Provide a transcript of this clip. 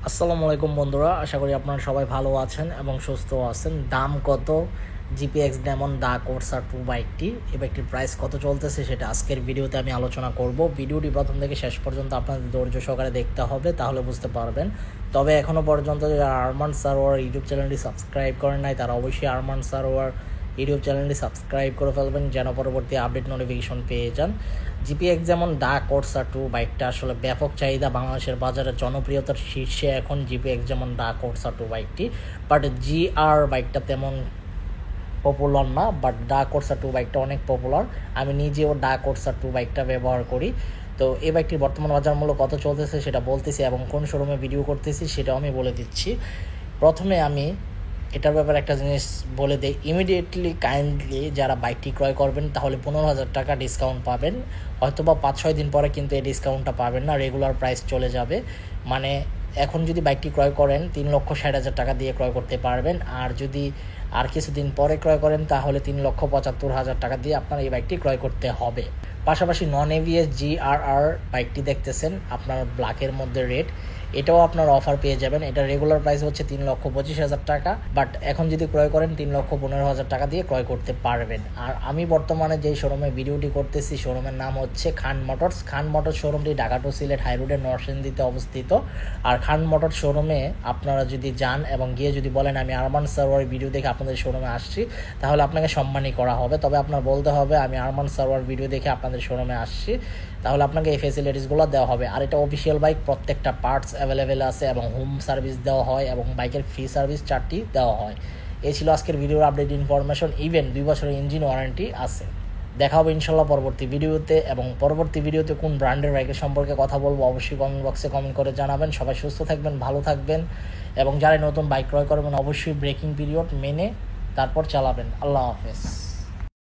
আসসালামু আলাইকুম বন্ধুরা, আশা করি আপনারা সবাই ভালো আছেন এবং সুস্থ আছেন। দাম কত জিপিএক্স ডেমন দা কোর্সার 2 বাইকটি? এই বাইকটির প্রাইস কত চলতেছে সেটা আজকের ভিডিওতে আমি আলোচনা করব। ভিডিওটি প্রথম থেকে শেষ পর্যন্ত আপনাদের ধৈর্য সহকারে দেখতে হবে, তাহলে বুঝতে পারবেন। তবে এখনও পর্যন্ত যারা আরমান সারোয়ার ইউটিউব চ্যানেলটি সাবস্ক্রাইব করেন নাই তারা অবশ্যই আরমান সারোয়ার ইউটিউব চ্যানেলটি সাবস্ক্রাইব করে ফেলবেন, যেন পরবর্তী আপডেট নোটিফিকেশন পেয়ে যান। জিপিএক্স যেমন দা কোর্সা 2 বাইকটা আসলে ব্যাপক চাহিদা, বাংলাদেশের বাজারে জনপ্রিয়তার শীর্ষে এখন জিপিএক্স যেমন দা কোর্সা 2 বাইকটি। বাট জিআর বাইকটা তেমন পপুলার না, বাট দা কোর্সা 2 বাইকটা অনেক পপুলার। আমি নিজেও দা কোর্সা 2 বাইকটা ব্যবহার করি। তো এই বাইকটির বর্তমান বাজার মূল্য কত চলতেছে সেটা বলতেছি এবং কোন শোরুমে ভিডিও করতেছি সেটাও আমি বলে দিচ্ছি। প্রথমে আমি এটার ব্যাপারে একটা জিনিস বলে দিই, ইমিডিয়েটলি কাইন্ডলি যারা বাইকটি ক্রয় করবেন তাহলে 15,000 টাকা ডিসকাউন্ট পাবেন। হয়তো বা 5-6 দিন পরে কিন্তু এই ডিসকাউন্টটা পাবেন না, রেগুলার প্রাইস চলে যাবে। মানে এখন যদি বাইকটি ক্রয় করেন 3,60,000 টাকা দিয়ে ক্রয় করতে পারবেন, আর যদি আর কিছুদিন পরে ক্রয় করেন তাহলে 3,75,000 টাকা দিয়ে আপনার এই বাইকটি ক্রয় করতে হবে। পাশাপাশি নন এভিএস জিআরআর বাইকটি দেখতেছেন আপনার ব্ল্যাকের মধ্যে রেড, এটাও আপনার অফার পেয়ে যাবেন। এটা রেগুলার প্রাইস হচ্ছে 3,25,000 টাকা, বাট এখন যদি ক্রয় করেন 3,15,000 টাকা দিয়ে ক্রয় করতে পারবেন। আর আমি বর্তমানে যেই শোরুমে ভিডিওটি করতেছি শোরুমের নাম হচ্ছে খান মোটরস। খান মোটরস শোরুমটি ঢাকা টু সিলেট হাই রোডের নরসিংদীতে অবস্থিত। আর খান মোটরস শোরুমে আপনারা যদি যান এবং গিয়ে যদি বলেন আমি আরমান সারোয়ার ভিডিও দেখে আপনাদের শোরুমে আসছি, তাহলে আপনাকে সম্মানই করা হবে। তবে আপনার বলতে হবে আমি আরমান সারোয়ার ভিডিও দেখে আপনাদের শোরুমে আসছি, তাহলে আপনাকে এই ফেসিলিটিসগুলো দেওয়া হবে। আর এটা অফিসিয়াল বাইক, প্রত্যেকটা পার্টস অ্যাভেলেবেল আছে এবং হোম সার্ভিস দেওয়া হয় এবং বাইকের ফ্রি সার্ভিস 4টি দেওয়া হয়। এই ছিল আজকের ভিডিওর আপডেট ইনফরমেশন। ইভেন 2 বছরের ইঞ্জিন ওয়ারেন্টি আছে। দেখা হবে ইনশাল্লাহ পরবর্তী ভিডিওতে, এবং পরবর্তী ভিডিওতে কোন ব্র্যান্ডের বাইকের সম্পর্কে কথা বলবো অবশ্যই কমেন্ট বক্সে কমেন্ট করে জানাবেন। সবাই সুস্থ থাকবেন, ভালো থাকবেন, এবং যারা নতুন বাইক ক্রয় করবেন অবশ্যই ব্রেকিং পিরিয়ড মেনে তারপর চালাবেন। আল্লাহ হাফেজ।